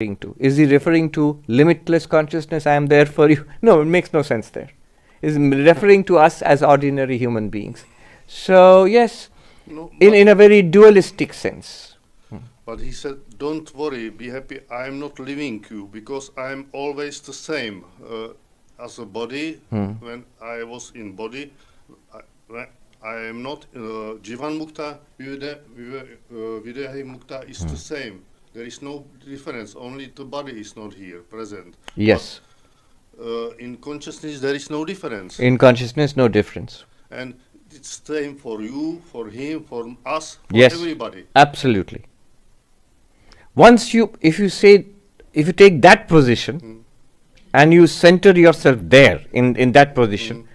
referring to? Is he referring to limitless consciousness, I am there for you? No, it makes no sense there. He's referring to us as ordinary human beings. So, yes, No, in a very dualistic sense. but he said, don't worry, be happy, I am not leaving you, because I am always the same as a body. When I was in body, I am not Jivan Mukta, Videhi Mukta is the same. There is no difference, only the body is not here, present. Yes. But in consciousness there is no difference. In consciousness, no difference. And it's same for you, for him, for us, for Yes, everybody. absolutely. If you take that position and you center yourself there in that position,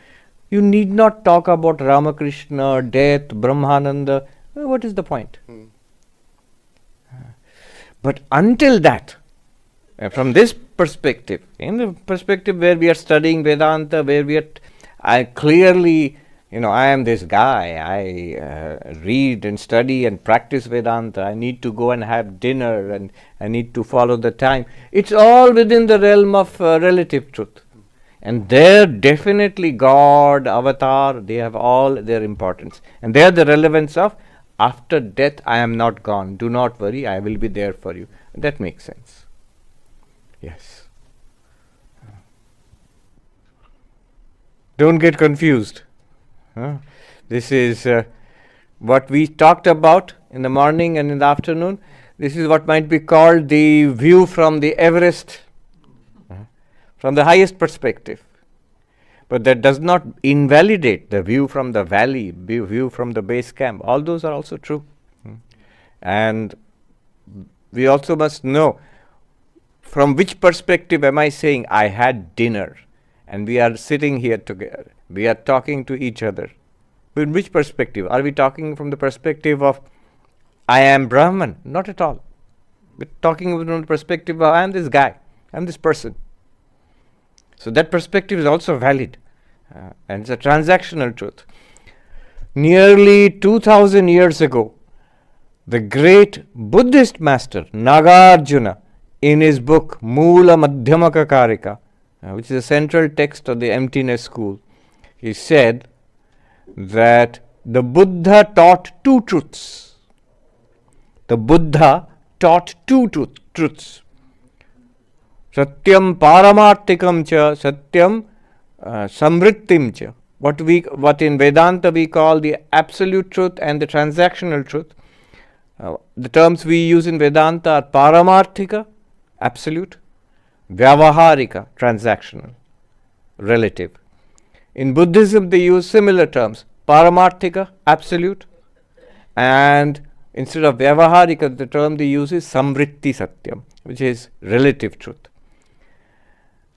you need not talk about Ramakrishna, death, Brahmananda. What is the point? But until that, from this perspective, in the perspective where we are studying Vedanta, where I clearly, I am this guy, I read and study and practice Vedanta, I need to go and have dinner and I need to follow the time. It's all within the realm of relative truth. And there definitely God, Avatar, they have all their importance. And there the relevance of after death I am not gone, do not worry, I will be there for you. That makes sense. Yes. Don't get confused. This is what we talked about in the morning and in the afternoon. This is what might be called the view from the Everest, from the highest perspective. But that does not invalidate the view from the valley, view from the base camp. All those are also true. And we also must know from which perspective am I saying I had dinner and we are sitting here together. We are talking to each other. In which perspective? Are we talking from the perspective of I am Brahman? Not at all. We're talking from the perspective of I am this guy, I am this person. So that perspective is also valid. And it's a transactional truth. Nearly 2000 years ago, the great Buddhist master Nagarjuna, in his book Moola Madhyamaka Karika, which is a central text of the emptiness school, he said that the Buddha taught two truths. The Buddha taught two truths. Satyam paramartikam cha, satyam samvrittim cha. What in Vedanta we call the absolute truth and the transactional truth. The terms we use in Vedanta are paramarthika, absolute, vyavaharika, transactional, relative. In Buddhism they use similar terms, paramarthika, absolute, and instead of vyavaharika, the term they use is samvritti satyam, which is relative truth.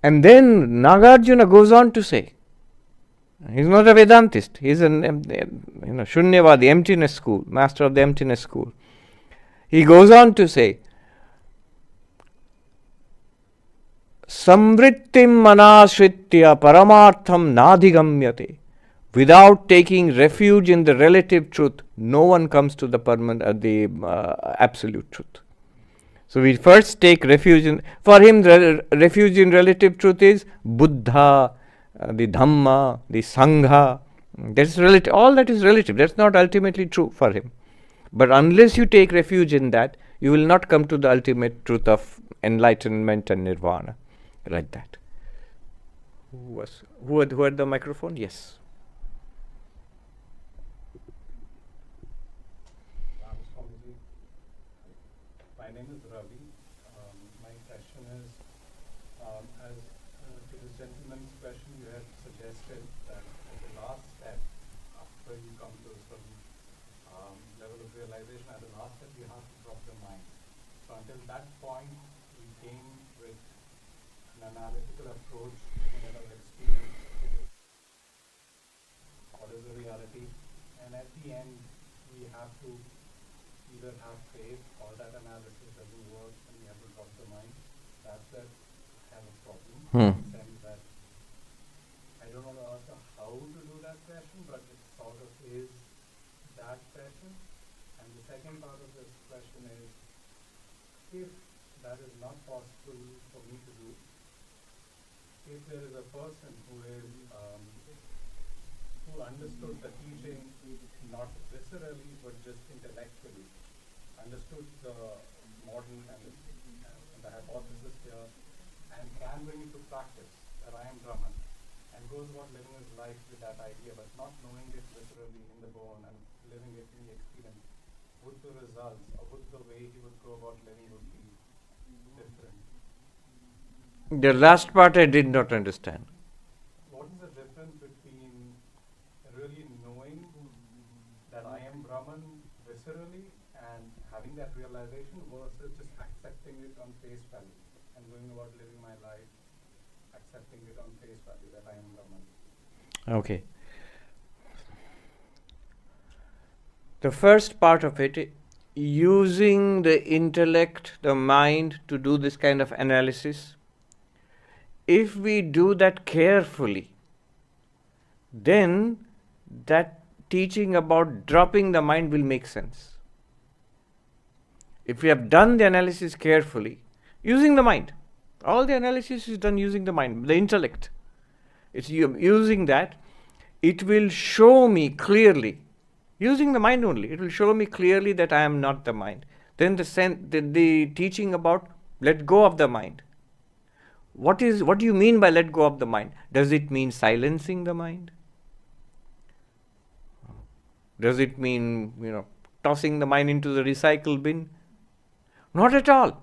And then Nagarjuna goes on to say, he's not a Vedantist, he's an Shunyavadi, emptiness school, master of the emptiness school. He goes on to say, Samvrittim manashritya paramartham nadhigamyate. Without taking refuge in the relative truth, no one comes to the absolute truth. So we first take refuge in, for him the refuge in relative truth is Buddha, the Dhamma, the Sangha. That's relative. All that is relative. That's not ultimately true for him. But unless you take refuge in that, you will not come to the ultimate truth of enlightenment and nirvana. Like that. Who had the microphone? Yes. My name is Ravi. My question is, as to this gentleman's question, you had suggested that at the last step, after you come to some level of realization, at the last step you have to drop the mind. So until that point, we came with an analytical approach in our experience. What is the reality? And at the end, we have to either have faith or that analysis doesn't work and we have to drop the mind. That's where I have a problem. In the sense that I don't want to ask how to do that question, but it sort of is that question. And the second part of this question is, if that is not possible for me to do. If there is a person who is who understood the teaching not viscerally but just intellectually, understood the modern and the hypothesis here, and can bring it to practice that I am Brahman, and goes about living his life with that idea, but not knowing it viscerally in the bone and living it in the experience, would the results or would the way he would go about living would be different? The last part I did not understand. What is the difference between really knowing that I am Brahman viscerally and having that realization versus just accepting it on face value and going about living my life accepting it on face value that I am Brahman? Okay. The first part of it, using the intellect, the mind to do this kind of analysis, if we do that carefully, then that teaching about dropping the mind will make sense. If we have done the analysis carefully, using the mind, all the analysis is done using the mind, the intellect. It's using that, it will show me clearly, using the mind only, it will show me clearly that I am not the mind. Then the teaching about let go of the mind. What do you mean by let go of the mind? Does it mean silencing the mind? Does it mean, tossing the mind into the recycle bin? Not at all.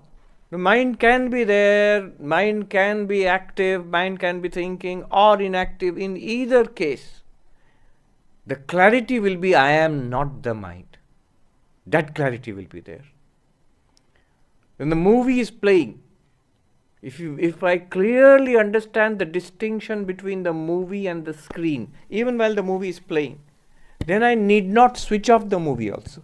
The mind can be there, mind can be active, mind can be thinking or inactive. In either case, the clarity will be I am not the mind. That clarity will be there. When the movie is playing, if I clearly understand the distinction between the movie and the screen, even while the movie is playing, then I need not switch off the movie also.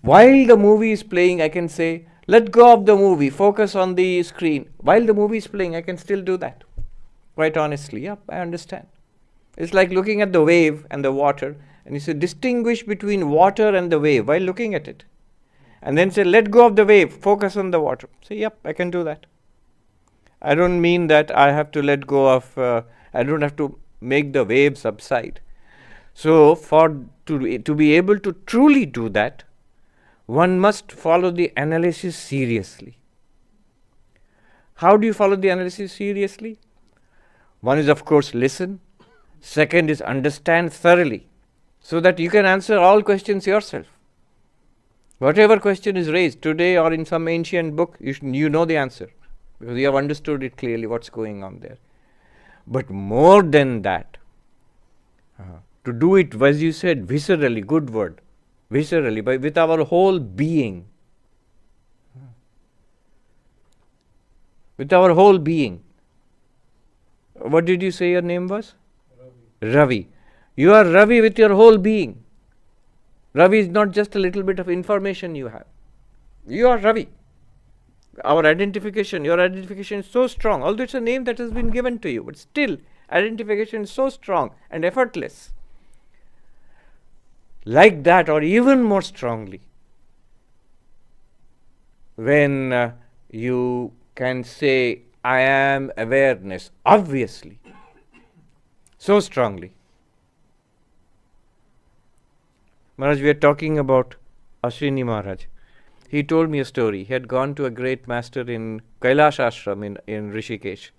While the movie is playing, I can say, let go of the movie, focus on the screen. While the movie is playing, I can still do that. Quite honestly, I understand. It's like looking at the wave and the water, and you say, distinguish between water and the wave while looking at it. And then say, let go of the wave, focus on the water. Say, I can do that. I don't mean that I have to let go of, I don't have to make the wave subside. So, to be able to truly do that, one must follow the analysis seriously. How do you follow the analysis seriously? One is, of course, listen. Second is understand thoroughly, so that you can answer all questions yourself. Whatever question is raised today or in some ancient book, you know the answer, because you have understood it clearly what's going on there. But more than that, to do it, as you said, viscerally, good word, viscerally, with our whole being. With our whole being. What did you say your name was? Ravi. You are Ravi with your whole being. Ravi is not just a little bit of information you have. You are Ravi. Your identification is so strong, although it's a name that has been given to you, but still, identification is so strong and effortless. Like that, or even more strongly, when you can say, I am awareness, obviously, so strongly. Maharaj, we are talking about Ashwini Maharaj. He told me a story. He had gone to a great master in Kailash Ashram in Rishikesh.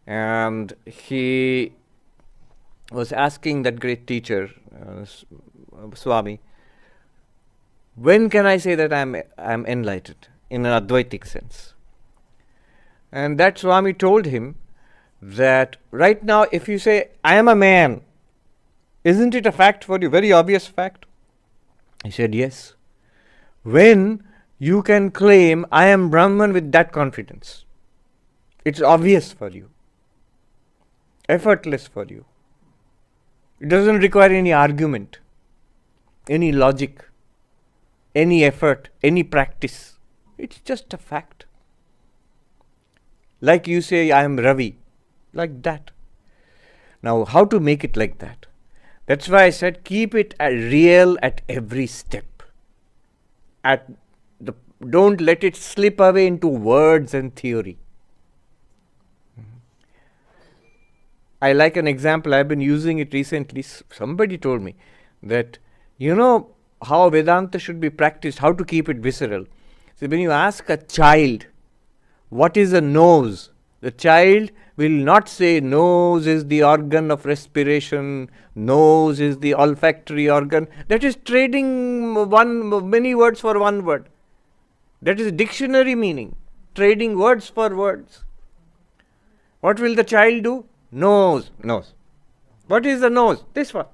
And he was asking that great teacher, Swami, when can I say that I am enlightened in an Advaitic sense? And that Swami told him that right now if you say, I am a man, isn't it a fact for you, very obvious fact? He said, yes. When you can claim, I am Brahman with that confidence, it's obvious for you, effortless for you. It doesn't require any argument, any logic, any effort, any practice. It's just a fact. Like you say, I am Ravi, like that. Now, how to make it like that? That's why I said keep it real at every step. At Don't let it slip away into words and theory. I like an example, I've been using it recently. Somebody told me that, how Vedanta should be practiced, how to keep it visceral. So when you ask a child, what is a nose? The child will not say nose is the organ of respiration, nose is the olfactory organ. That is trading many words for one word. That is dictionary meaning, trading words for words. What will the child do? Nose. What is the nose? This one.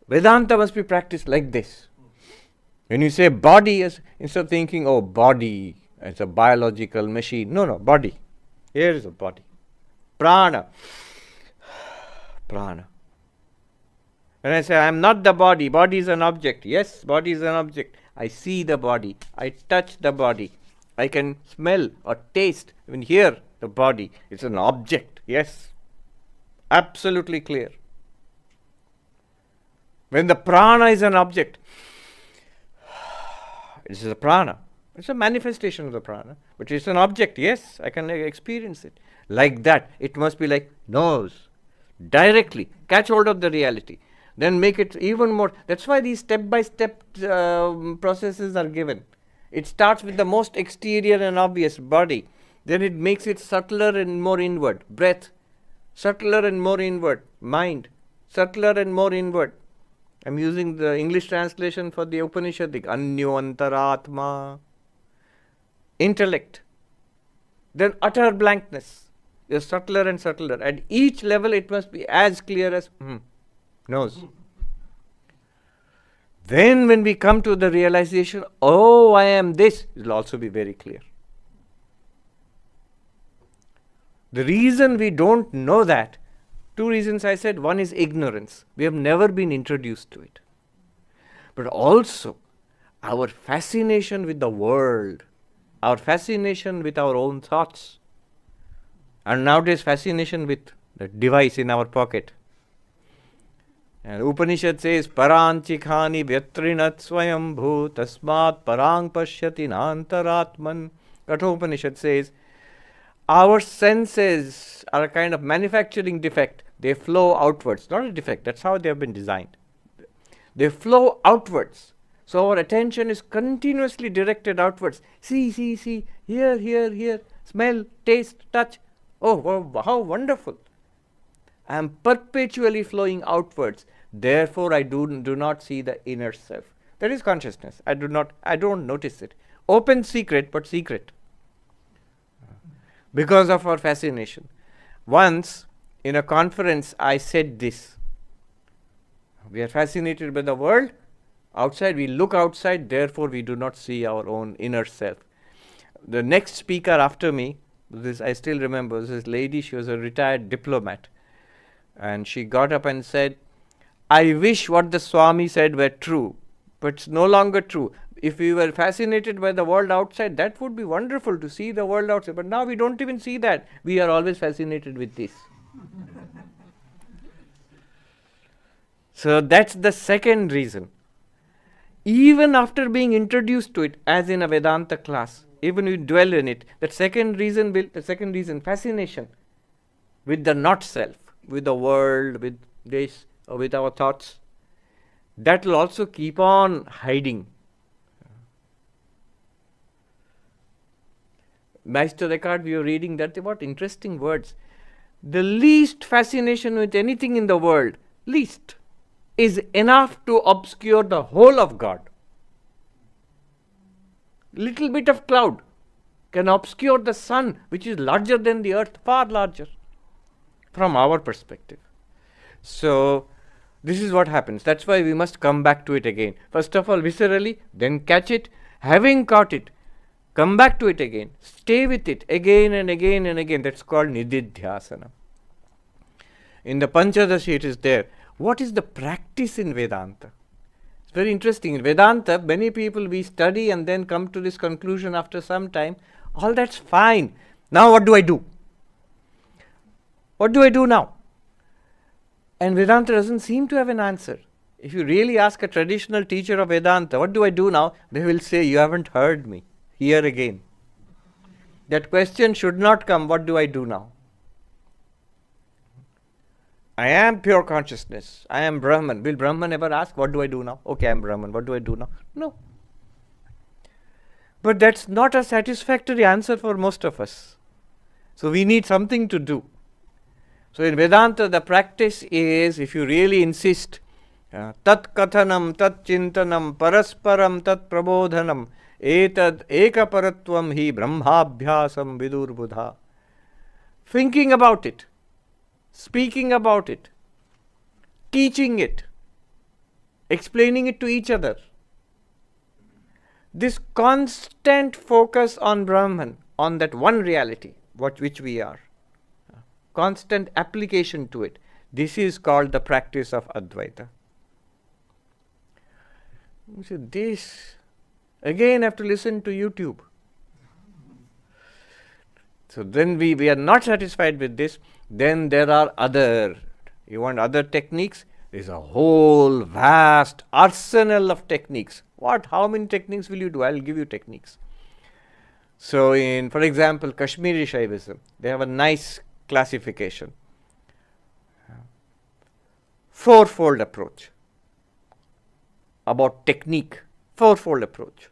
Vedanta must be practiced like this. When you say body, instead of thinking, oh, body, it's a biological machine. No, body. Here is a body. Prana. When I say, I am not the body, body is an object. Yes, body is an object. I see the body. I touch the body. I can smell or taste, even hear the body. It's an object. Yes. Absolutely clear. When the prana is an object, it is a prana. It's a manifestation of the prana. But it's an object. Yes, I can experience it. Like that. It must be like nose. Directly. Catch hold of the reality. Then make it even more. That's why these step-by-step processes are given. It starts with the most exterior and obvious, body. Then it makes it subtler and more inward. Breath. Subtler and more inward. Mind. Subtler and more inward. I'm using the English translation for the Upanishadic. Anyo antaratma. Intellect. Then utter blankness. Is subtler and subtler. At each level it must be as clear as nose. Then when we come to the realization, oh, I am this, it will also be very clear. The reason we don't know that, two reasons I said. One is ignorance. We have never been introduced to it. But also our fascination with the world, our fascination with our own thoughts, and nowadays fascination with the device in our pocket. And Upanishad says, Paranchikhani vyatrinat swayambhu tasmat parang pashyati nantaratman. Kathopanishad says, our senses are a kind of manufacturing defect. They flow outwards. Not a defect, that's how they have been designed. They flow outwards. So our attention is continuously directed outwards. See, hear, smell, taste, touch. Oh, wow, how wonderful. I am perpetually flowing outwards. Therefore, I do not see the inner self. That is consciousness. I don't notice it. Open secret, but secret. Because of our fascination. Once, in a conference, I said this. We are fascinated by the world. Outside, we look outside, therefore we do not see our own inner self. The next speaker after me, I still remember, this lady, she was a retired diplomat. And she got up and said, I wish what the Swami said were true, but it's no longer true. If we were fascinated by the world outside, that would be wonderful to see the world outside. But now we don't even see that. We are always fascinated with this. So that's the second reason. Even after being introduced to it, as in a Vedanta class, even we dwell in it, the second reason, fascination with the not self, with the world, with this, or with our thoughts, that will also keep on hiding. Meister Eckhart, we were reading that, what interesting words. The least fascination with anything in the world, least, is enough to obscure the whole of God. Little bit of cloud can obscure the sun, which is larger than the earth, far larger, from our perspective. So, this is what happens. That's why we must come back to it again. First of all, viscerally, then catch it. Having caught it, come back to it again. Stay with it again and again and again. That's called nididhyasana. In the Panchadashi it is there. What is the practice in Vedanta? It's very interesting. In Vedanta, many people we study and then come to this conclusion after some time. All that's fine. Now what do I do? What do I do now? And Vedanta doesn't seem to have an answer. If you really ask a traditional teacher of Vedanta, what do I do now? They will say, you haven't heard me. Here again. That question should not come, what do I do now? I am pure consciousness. I am Brahman. Will Brahman ever ask, what do I do now? Okay, I am Brahman. What do I do now? No. But that's not a satisfactory answer for most of us. So we need something to do. So in Vedanta, the practice is, if you really insist, tat kathanam, tat chintanam, parasparam, tat prabodhanam, etad ekaparatvam hi brahmabhyasam vidur buddha. Thinking about it, speaking about it, teaching it, explaining it to each other. This constant focus on Brahman, on that one reality, which we are, constant application to it, this is called the practice of Advaita. So this, again, have to listen to YouTube. So then we are not satisfied with this. Then there are other, you want other techniques? There is a whole vast arsenal of techniques. What? How many techniques will you do? I will give you techniques. So in, for example, Kashmiri Shaivism, they have a nice classification. Fourfold approach. About technique, fourfold approach.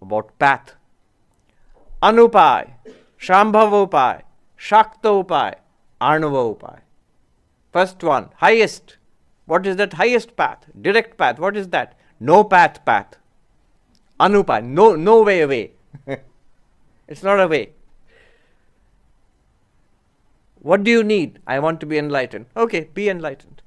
About path. Anupay, Shambhavopay, Shaktopay, Arnavopay. First one, highest. What is that highest path? Direct path. What is that? No path. Anupay, no way away. It's not a way. What do you need? I want to be enlightened. Okay, be enlightened.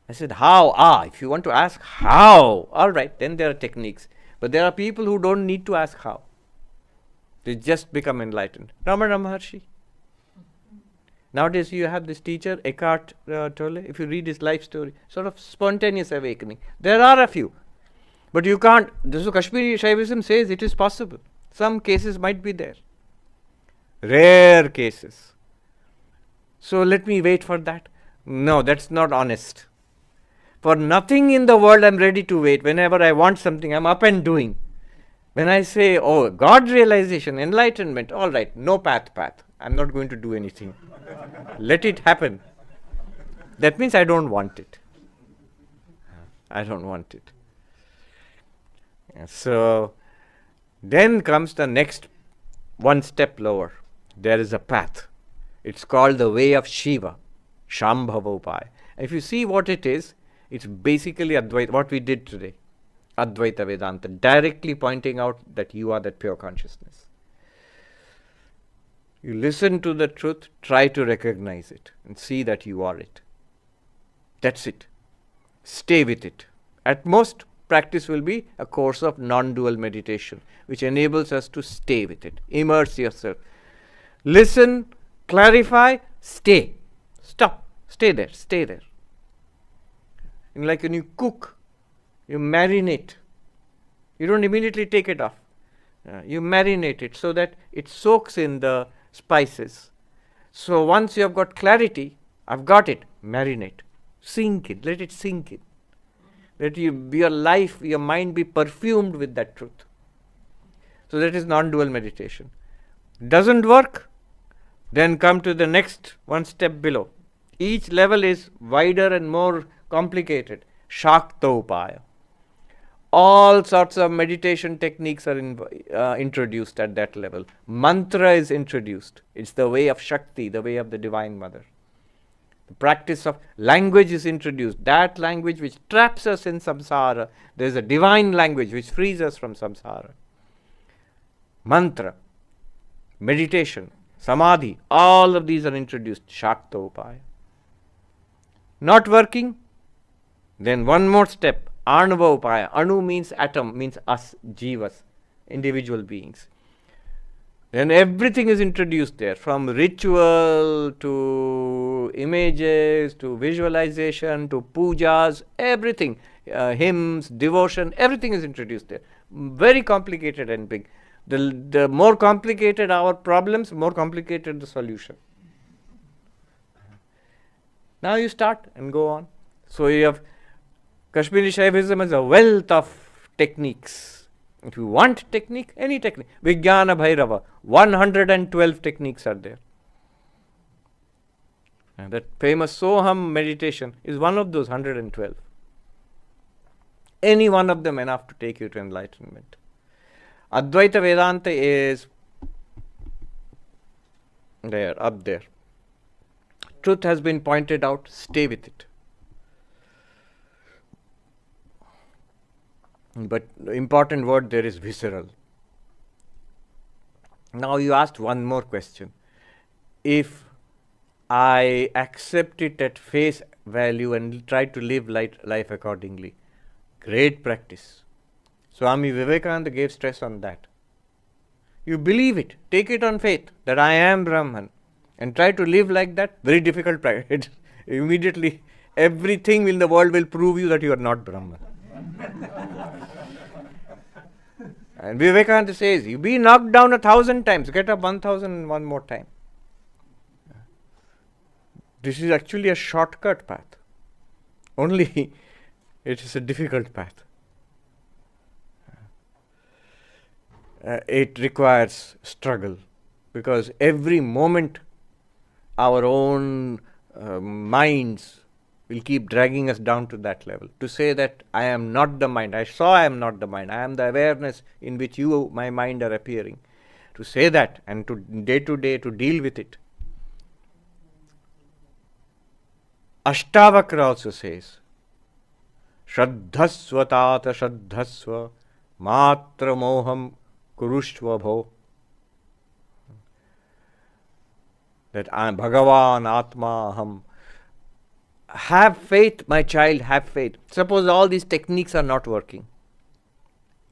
I said, how? If you want to ask how, all right, then there are techniques. But there are people who don't need to ask how. They just become enlightened. Ramana Maharshi. Nowadays you have this teacher, Eckhart Tolle. If you read his life story, sort of spontaneous awakening. There are a few. But you can't. So Kashmiri Shaivism says it is possible. Some cases might be there. Rare cases. So let me wait for that. No, that's not honest. For nothing in the world I'm ready to wait. Whenever I want something, I'm up and doing. When I say, oh, God realization, enlightenment, all right, no path. I'm not going to do anything. Let it happen. That means I don't want it. I don't want it. So then comes the next one step lower. There is a path. It's called the way of Shiva, Shambhavopaya. If you see what it is, it's basically Advaita, what we did today. Advaita Vedanta, directly pointing out that you are that pure consciousness. You listen to the truth, try to recognize it and see that you are it. That's it. Stay with it. At most, practice will be a course of non-dual meditation, which enables us to stay with it. Immerse yourself. Listen, clarify, stay. Stop. Stay there. And like when you cook, you marinate. You don't immediately take it off. You marinate it so that it soaks in the spices. So once you have got clarity, I've got it, marinate. Sink in, let it sink in. Let your life, your mind be perfumed with that truth. So that is non-dual meditation. Doesn't work? Then come to the next one step below. Each level is wider and more complicated. Shaktopaya. All sorts of meditation techniques are introduced at that level. Mantra is introduced. It's the way of Shakti, the way of the Divine Mother. The practice of language is introduced. That language which traps us in samsara. There is a divine language which frees us from samsara. Mantra, meditation, samadhi, all of these are introduced. Shaktopaya. Not working? Then one more step. Arnavopaya. Anu means atom, means us, jivas, individual beings. Then everything is introduced there, from ritual to images to visualization to pujas, everything, hymns, devotion, everything is introduced there. Very complicated and big. The more complicated our problems, more complicated the solution. Now you start and go on. So you have Kashmiri Shaivism has a wealth of techniques. If you want technique, any technique. Vijnana Bhairava, 112 techniques are there. And that famous Soham meditation is one of those 112. Any one of them enough to take you to enlightenment. Advaita Vedanta is there, up there. Truth has been pointed out, stay with it. But the important word there is visceral. Now you asked one more question. If I accept it at face value and try to live life accordingly, great practice. Swami Vivekananda gave stress on that. You believe it, take it on faith that I am Brahman and try to live like that, very difficult practice. Immediately everything in the world will prove you that you are not Brahman. And Vivekananda says, you be knocked down 1,000 times, get up 1,001 more time. This is actually a shortcut path. Only it is a difficult path. It requires struggle because every moment our own minds will keep dragging us down to that level. To say that I am not the mind, I am not the mind, I am the awareness in which you, my mind, are appearing. To say that and to day to deal with it. Ashtavakra also says, Shraddhasva tata shraddhasva matra moham kurushva bho. That I am Bhagavan Atma Aham. Have faith, my child, have faith. Suppose all these techniques are not working.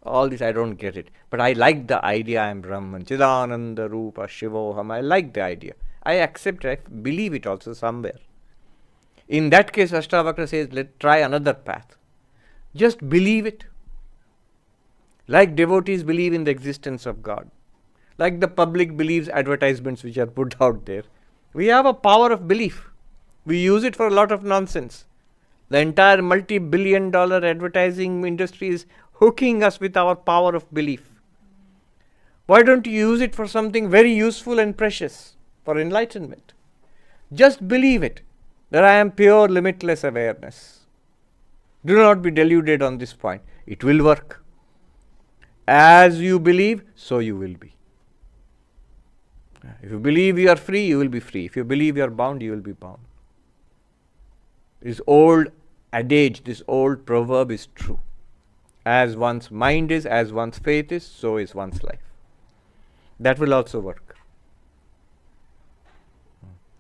All this I don't get it. But I like the idea I am Brahman. Chidananda Rupa Shivoham. I like the idea. I accept it. I believe it also somewhere. In that case, Ashtavakra says, let's try another path. Just believe it. Like devotees believe in the existence of God. Like the public believes advertisements which are put out there. We have a power of belief. We use it for a lot of nonsense. The entire multi-billion-dollar advertising industry is hooking us with our power of belief. Why don't you use it for something very useful and precious, for enlightenment? Just believe it, that I am pure, limitless awareness. Do not be deluded on this point. It will work. As you believe, so you will be. If you believe you are free, you will be free. If you believe you are bound, you will be bound. This old adage, this old proverb is true. As one's mind is, as one's faith is, so is one's life. That will also work.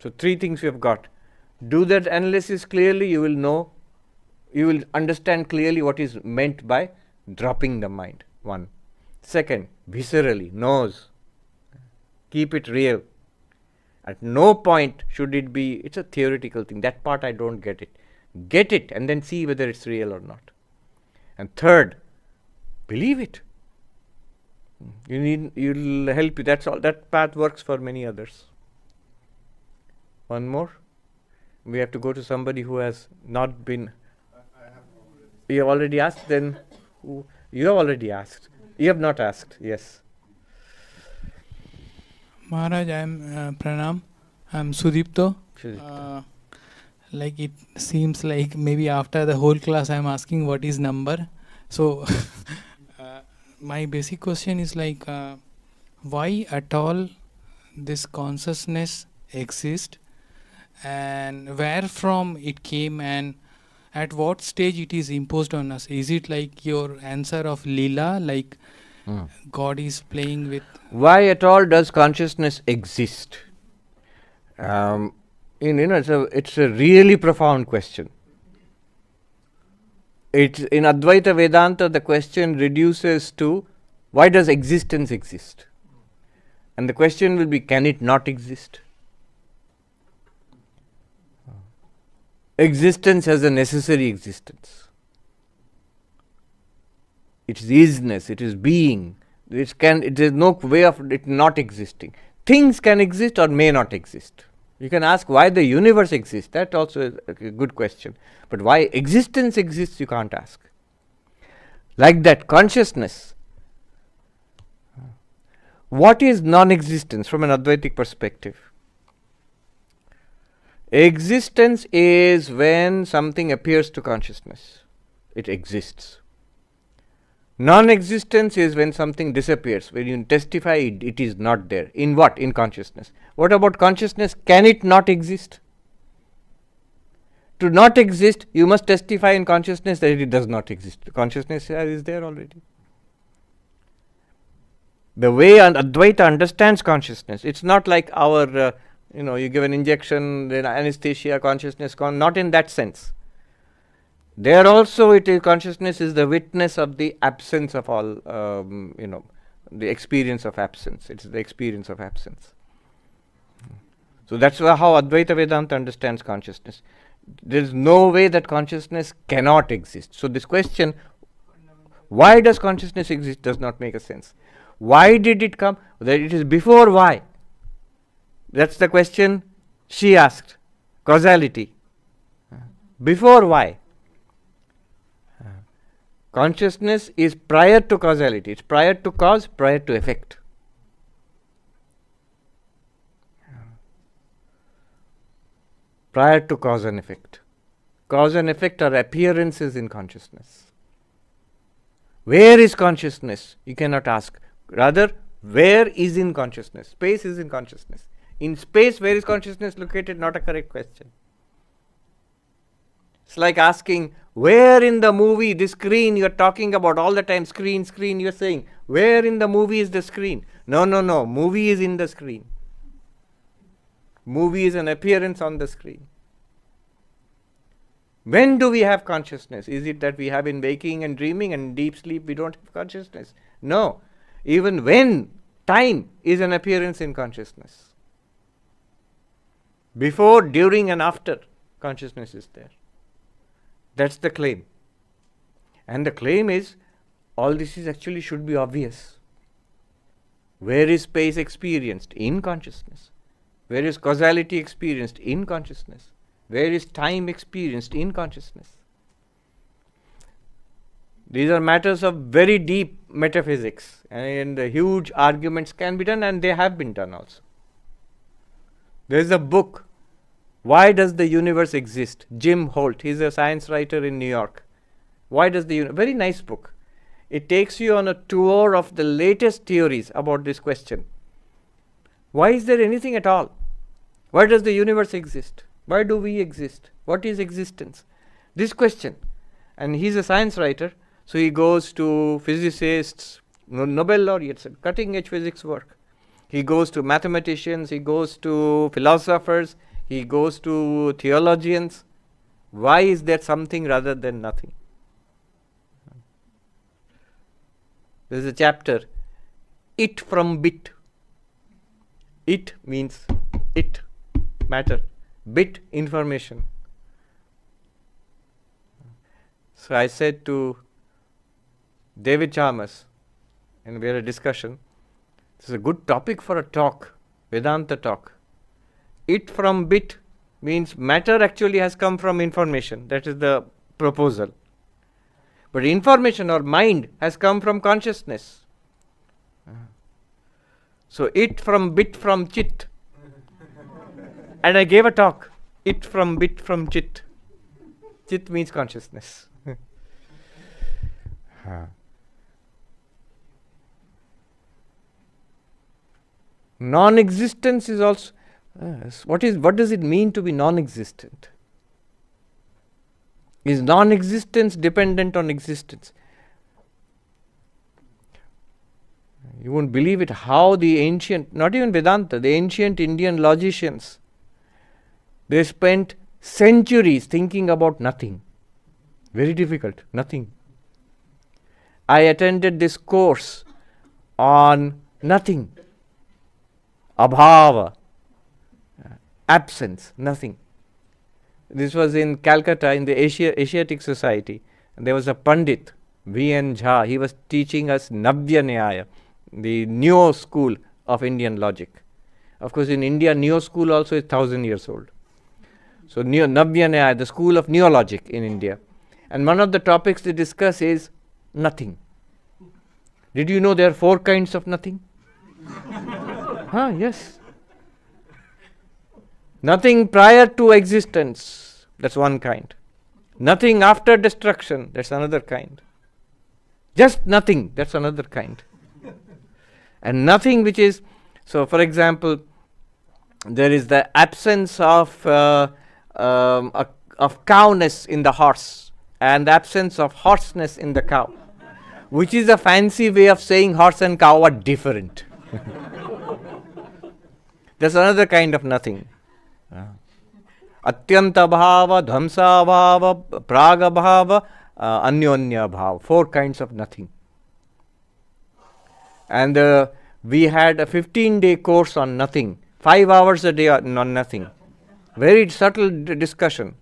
So 3 things we have got. Do that analysis clearly, you will know, you will understand clearly what is meant by dropping the mind. 1. Second, viscerally, knows. Keep it real. At no point should it be, it's a theoretical thing. That part I don't get it. Get it and then see whether it's real or not. And third, believe it. You'll help you. That's all. That path works for many others. One more. We have to go to somebody who has not been. I have already. You have already asked. Then you have already asked. You have not asked. Yes. Maharaj, I am Pranam. I am Sudipto. Like it seems like maybe after the whole class I am asking what is number. So my basic question is like why at all this consciousness exists and where from it came and at what stage it is imposed on us. Is it like your answer of Leela, like God is playing with? Why at all does consciousness exist? It's a really profound question. It's in Advaita Vedanta, the question reduces to why does existence exist? And the question will be, can it not exist? Existence has a necessary existence. It is isness, it is being. There is no way of it not existing. Things can exist or may not exist. You can ask why the universe exists. That also is a good question. But why existence exists, you can't ask. Like that, consciousness. What is non-existence from an Advaitic perspective? Existence is when something appears to consciousness. It exists. Non-existence is when something disappears. When you testify, it is not there. In what? In consciousness. What about consciousness? Can it not exist? To not exist, you must testify in consciousness that it does not exist. Consciousness is there already. The way Advaita understands consciousness, it's not like our, you give an injection, then anesthesia, consciousness gone. Not in that sense. There also, consciousness is the witness of the absence of all, the experience of absence. It's the experience of absence. So that's how Advaita Vedanta understands consciousness. There is no way that consciousness cannot exist. So this question, why does consciousness exist, does not make a sense. Why did it come? That it is before why. That's the question she asked. Causality. Before why. Consciousness is prior to causality. It's prior to cause, prior to effect. Prior to cause and effect. Cause and effect are appearances in consciousness. Where is consciousness? You cannot ask. Rather, where is in consciousness? Space is in consciousness. In space, where is consciousness located? Not a correct question. It's like asking, where in the movie, the screen you are talking about all the time, screen, you are saying, where in the movie is the screen? No, movie is in the screen. Movie is an appearance on the screen. When do we have consciousness? Is it that we have in waking and dreaming and in deep sleep we don't have consciousness? No. Even when time is an appearance in consciousness. Before, during and after, consciousness is there. That's the claim. And the claim is, all this is actually should be obvious. Where is space experienced? In consciousness. Where is causality experienced? In consciousness. Where is time experienced? In consciousness. These are matters of very deep metaphysics, and huge arguments can be done, and they have been done also. There is a book, Why Does the Universe Exist? Jim Holt, he's a science writer in New York. Why does the universe? Very nice book. It takes you on a tour of the latest theories about this question. Why is there anything at all? Why does the universe exist? Why do we exist? What is existence? This question. And he's a science writer, so he goes to physicists, Nobel laureates, cutting edge physics work. He goes to mathematicians, he goes to philosophers, he goes to theologians. Why is there something rather than nothing? There's a chapter, It from Bit. It means it, matter. Bit, information. So I said to David Chalmers, and we had a discussion, this is a good topic for a talk, Vedanta talk. It from bit means matter actually has come from information. That is the proposal. But information or mind has come from consciousness. So it from bit from chit. And I gave a talk. It from bit from chit. Chit means consciousness. Non-existence is also what does it mean to be non-existent? Is non-existence dependent on existence? You won't believe it how the ancient, not even Vedanta, the ancient Indian logicians, they spent centuries thinking about nothing. Very difficult, nothing. I attended this course on nothing. Abhava, absence, nothing. This was in Calcutta in the Asiatic Society. And there was a Pandit, V.N. Jha. He was teaching us Navya Nyaya, the new school of Indian logic. Of course, in India, Neo school also is 1,000 years old. So Navya Nyaya, the school of neologic in India. And one of the topics they discuss is nothing. Did you know there are 4 kinds of nothing? Yes. Nothing prior to existence, that's one kind. Nothing after destruction, that's another kind. Just nothing, that's another kind. And nothing which is, so for example, there is the absence of cowness in the horse and the absence of horseness in the cow, which is a fancy way of saying horse and cow are different. That's another kind of nothing. Atyanta bhava, dhamsa bhava, praga bhava, anyonya bhava. 4 kinds of nothing. And we had a 15-day course on nothing. 5 hours a day on nothing. Very subtle discussion.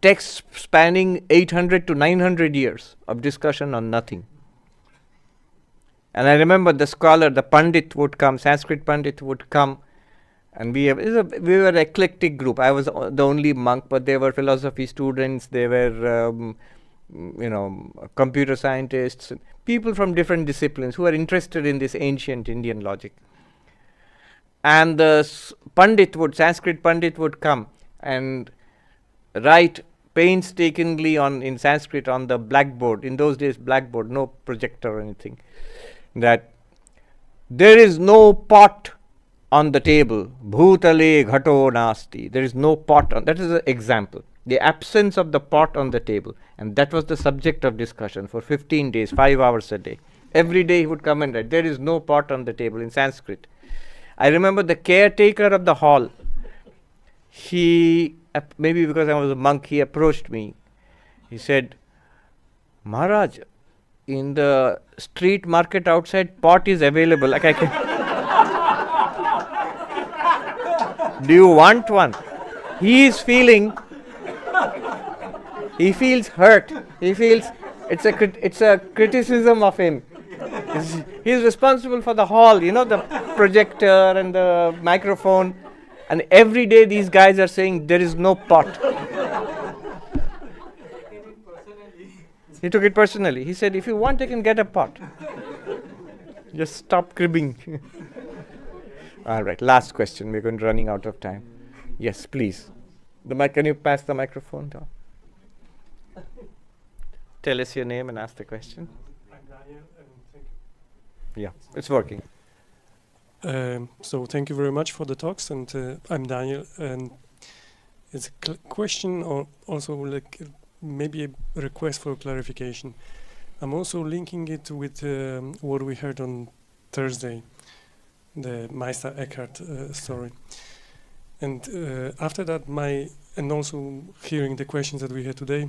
Texts spanning 800 to 900 years of discussion on nothing. And I remember the scholar, the Pandit would come, Sanskrit Pandit would come, and we were an eclectic group. I was the only monk, but there were philosophy students, there were computer scientists, people from different disciplines who were interested in this ancient Indian logic. And the Sanskrit Pandit would come and write painstakingly in Sanskrit on the blackboard. In those days, blackboard, no projector or anything. That there is no pot on the table. Bhutale ghato nasti. There is no pot on. That is an example. The absence of the pot on the table. And that was the subject of discussion for 15 days, 5 hours a day. Every day he would come and write, there is no pot on the table in Sanskrit. I remember the caretaker of the hall. He, maybe because I was a monk, he approached me. He said, Maharaj, in the street market outside, pot is available. Like I can do you want one? He feels hurt. He feels it's a criticism of him. He's responsible for the hall, the projector and the microphone. And every day these guys are saying there is no pot. He took it personally. He said, if you want, I can get a pot. Just stop cribbing. All right, last question. We're going to running out of time. Yes, please. Can you pass the microphone down? Tell us your name and ask the question. I'm Daniel, and thank you. Yeah, it's working. So thank you very much for the talks, and I'm Daniel, and it's a question or also like maybe a request for clarification. I'm also linking it with what we heard on Thursday, the Meister Eckhart story. And after that, and also hearing the questions that we had today,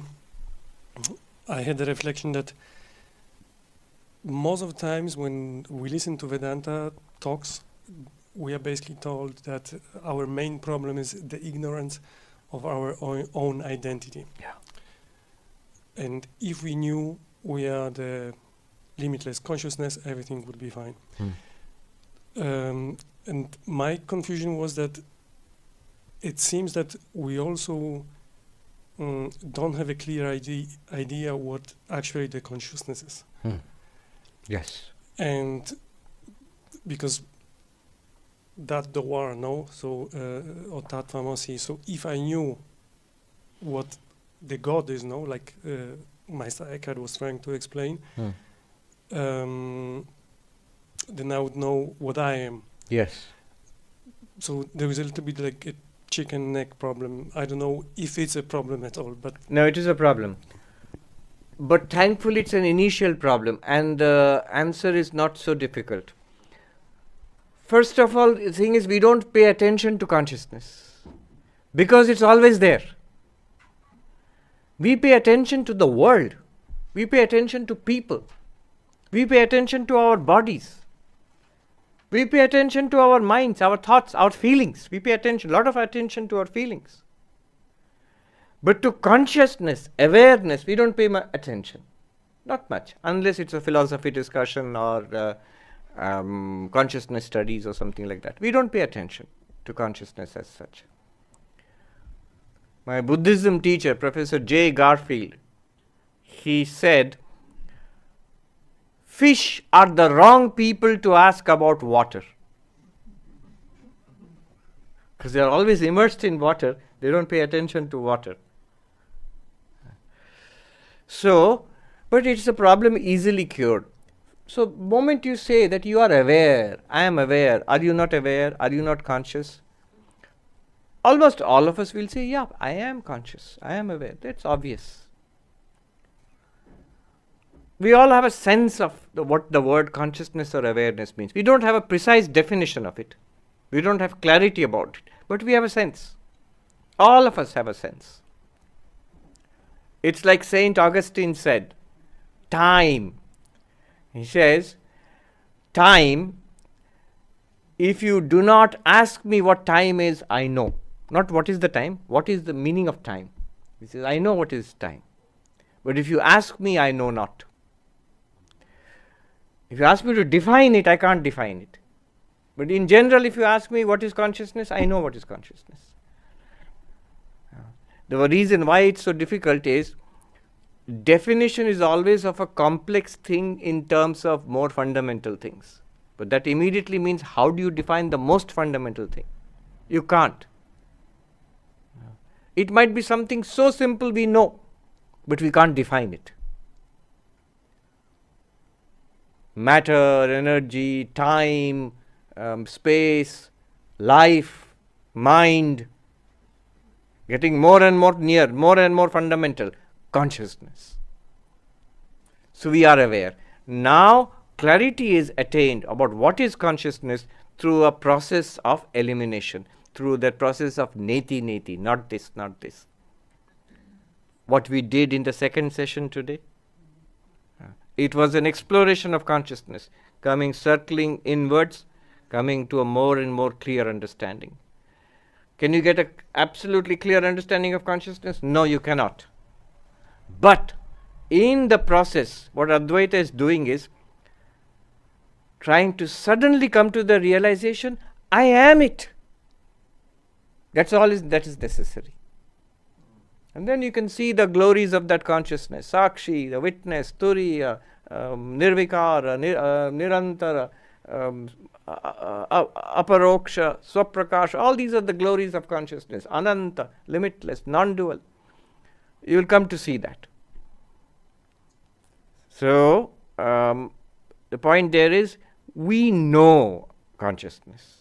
I had the reflection that most of the times when we listen to Vedanta talks, we are basically told that our main problem is the ignorance of our own identity. Yeah. And if we knew we are the limitless consciousness, everything would be fine. And my confusion was that it seems that we also don't have a clear idea what actually the consciousness is. Yes. And because that the war, no? So, or Tattvamasi. So if I knew what the God is, no? Like Meister Eckhart was trying to explain, then I would know what I am. Yes. So there is a little bit like a chicken neck problem. I don't know if it's a problem at all, but... No, it is a problem. But thankfully it's an initial problem, and the answer is not so difficult. First of all, the thing is we don't pay attention to consciousness because it's always there. We pay attention to the world. We pay attention to people. We pay attention to our bodies. We pay attention to our minds, our thoughts, our feelings. We pay attention, a lot of attention to our feelings. But to consciousness, awareness, we don't pay attention. Not much, unless it's a philosophy discussion or consciousness studies or something like that. We don't pay attention to consciousness as such. My Buddhism teacher, Professor J. Garfield, he said, fish are the wrong people to ask about water. Because they are always immersed in water, they don't pay attention to water. So, but it's a problem easily cured. So, moment you say that you are aware, I am aware, are you not aware, are you not conscious? Almost all of us will say, yeah, I am conscious, I am aware. That's obvious. We all have a sense of what the word consciousness or awareness means. We don't have a precise definition of it. We don't have clarity about it. But we have a sense. All of us have a sense. It's like Saint Augustine said, time. He says, time, if you do not ask me what time is, I know. Not what is the time, what is the meaning of time. He says, I know what is time. But if you ask me, I know not. If you ask me to define it, I can't define it. But in general, if you ask me what is consciousness, I know what is consciousness. The reason why it's so difficult is definition is always of a complex thing in terms of more fundamental things. But that immediately means how do you define the most fundamental thing? You can't. It might be something so simple we know, but we can't define it. Matter, energy, time, space, life, mind, getting more and more near, more and more fundamental, consciousness. So we are aware. Now clarity is attained about what is consciousness through a process of elimination, through that process of neti, not this, not this. What we did in the second session today, it was an exploration of consciousness, coming circling inwards, coming to a more and more clear understanding. Can you get an absolutely clear understanding of consciousness? No, you cannot. But in the process, what Advaita is doing is trying to suddenly come to the realization, I am it. That's all that is necessary. And then you can see the glories of that consciousness, Sakshi, the witness, Turiya, Nirvikara, Nirantara, Aparoksha, Swaprakasha, all these are the glories of consciousness, Ananta, limitless, non-dual. You will come to see that. So, the point there is, we know consciousness.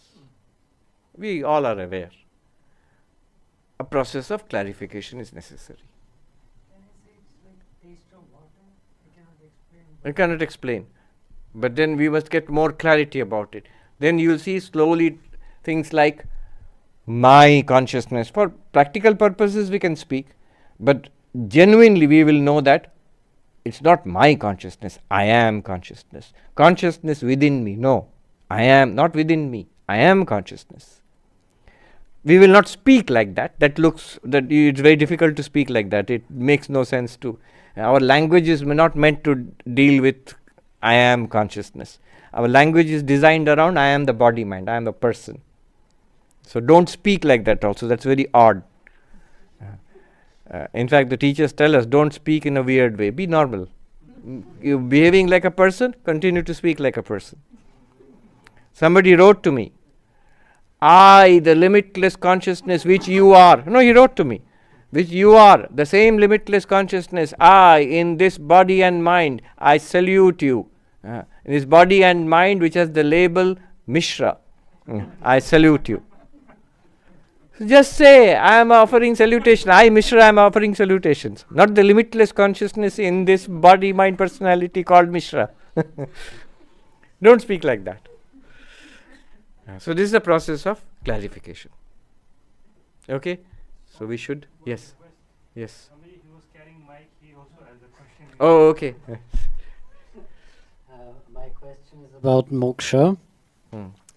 We all are aware. A process of clarification is necessary. Can I say it's like taste of water? I cannot explain. I cannot explain. But then we must get more clarity about it. Then you will see slowly things like my consciousness. For practical purposes we can speak, but genuinely we will know that it's not my consciousness, I am consciousness. Consciousness within me, no. I am not within me, I am consciousness. We will not speak like that. It's very difficult to speak like that. It makes no sense to. Our language is not meant to deal with I am consciousness. Our language is designed around I am the body mind, I am the person. So don't speak like that also. That's very odd. In fact, the teachers tell us don't speak in a weird way. Be normal. You're behaving like a person, continue to speak like a person. Somebody wrote to me, I, the limitless consciousness which you are. No, he wrote to me, which you are, the same limitless consciousness, I, in this body and mind, I salute you. In this body and mind which has the label Mishra, I salute you. So just say, I am offering salutation. I, Mishra, am offering salutations. Not the limitless consciousness in this body, mind, personality called Mishra. Don't speak like that. So this is the process of clarification. Okay? So we should, yes. Yes. Somebody who was carrying mic, he also has a question. Oh, okay. My question is about moksha,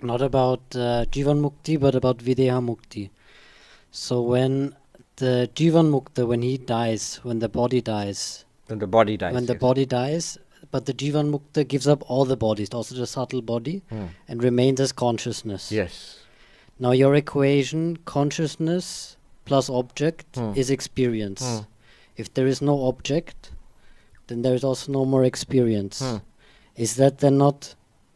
not about Jivan Mukti, but about Videha Mukti. So when the Jivan Mukta, when he dies, when the body dies, When the body dies. when the yes. body dies, but the Jivan Mukta gives up all the bodies, also the subtle body, and remains as consciousness. Yes. Now your equation, consciousness plus object is experience. If there is no object, then there is also no more experience. Is that then not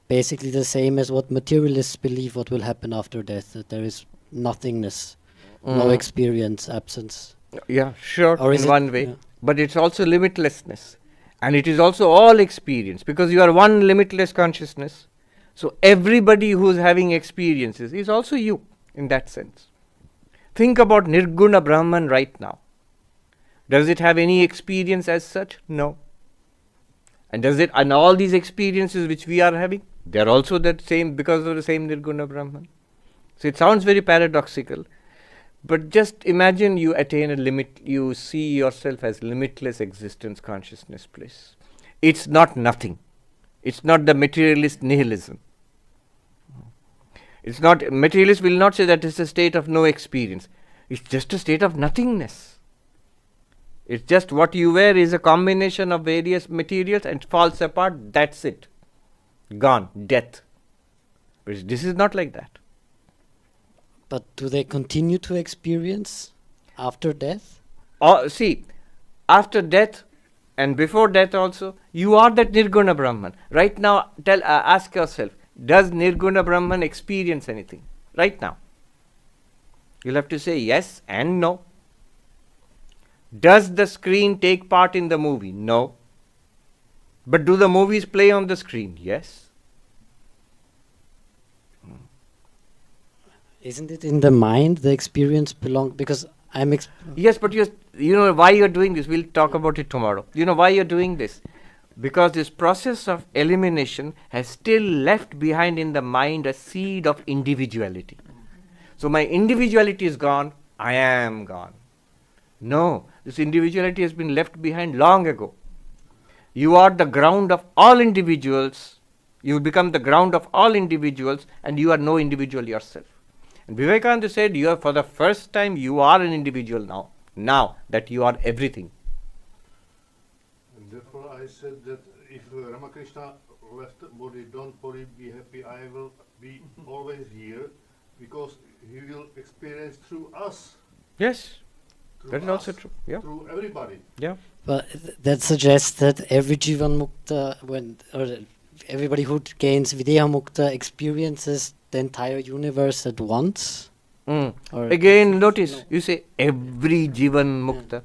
basically the same as what materialists believe what will happen after death, that there is nothingness, no experience, absence? Yeah, sure, Or is in it- one way. yeah. But it's also limitlessness. And it is also all experience, because you are one limitless consciousness. So everybody who is having experiences is also you, in that sense. Think about Nirguna Brahman right now. Does it have any experience as such? No. And and all these experiences which we are having, they are also that same, because of the same Nirguna Brahman. So it sounds very paradoxical. But just imagine you attain a limit, you see yourself as limitless existence, consciousness bliss. It's not nothing. It's not the materialist nihilism. It's not, materialists will not say that it's a state of no experience. It's just a state of nothingness. It's just what you wear is a combination of various materials and falls apart, that's it. Gone, death. But this is not like that. But do they continue to experience after death? See, after death and before death also, you are that Nirguna Brahman. Right now, ask yourself, does Nirguna Brahman experience anything? Right now. You'll have to say yes and no. Does the screen take part in the movie? No. But do the movies play on the screen? Yes. Isn't it in the mind the experience because I'm Yes, but you know why you're doing this. We'll talk about it tomorrow. You know why you're doing this? Because this process of elimination has still left behind in the mind a seed of individuality. So my individuality is gone, I am gone. No, this individuality has been left behind long ago. You are the ground of all individuals. You become the ground of all individuals, and you are no individual yourself. And Vivekananda said, you are, for the first time, you are an individual now that you are everything. And therefore I said that if Ramakrishna left the body, don't worry, be happy, I will be always here, because he will experience through us. Yes, Through that is us, also true. Yeah. Through everybody. Yeah. But that suggests that every Jivan Mukta, everybody who gains Videha Mukta experiences the entire universe at once. Or Again, notice, you say every Jivan Mukta.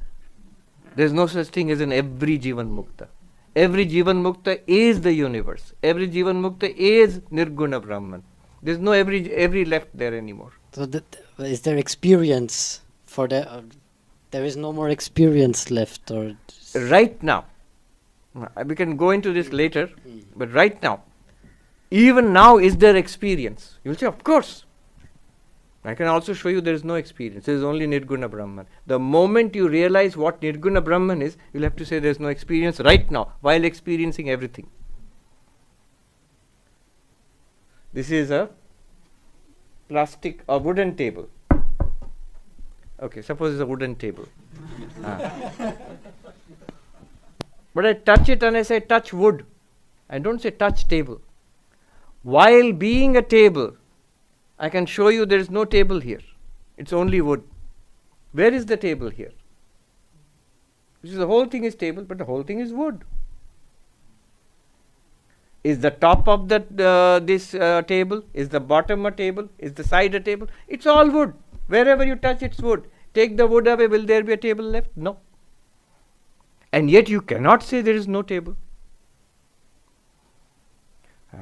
There is no such thing as an every Jivan Mukta. Every Jivan Mukta is the universe. Every Jivan Mukta is Nirguna Brahman. There is no every left there anymore. So is there experience for the? There is no more experience left, or Right now, we can go into this later, but right now, even now, is there experience? You will say, of course. I can also show you there is no experience. There is only Nirguna Brahman. The moment you realize what Nirguna Brahman is, you will have to say there is no experience right now, while experiencing everything. This is a wooden table. Okay, suppose it's a wooden table. But I touch it and I say touch wood. I don't say touch table. While being a table, I can show you there is no table here. It's only wood. Where is the table here? The whole thing is table, but the whole thing is wood. Is the top of this table? Is the bottom a table? Is the side a table? It's all wood. Wherever you touch, it's wood. Take the wood away, will there be a table left? No. And yet you cannot say there is no table.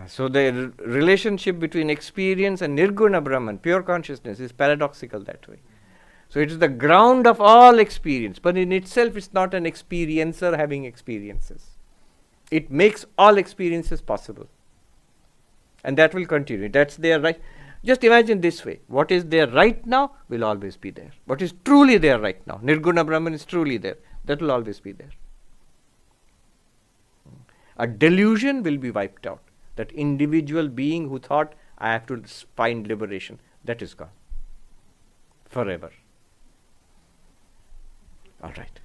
So the relationship between experience and Nirguna Brahman, pure consciousness, is paradoxical that way. So it is the ground of all experience, but in itself it's not an experiencer having experiences. It makes all experiences possible. And that will continue. That's there right. Just imagine this way. What is there right now will always be there. What is truly there right now, Nirguna Brahman is truly there. That will always be there. A delusion will be wiped out. That individual being who thought, I have to find liberation, that is gone. Forever. All right.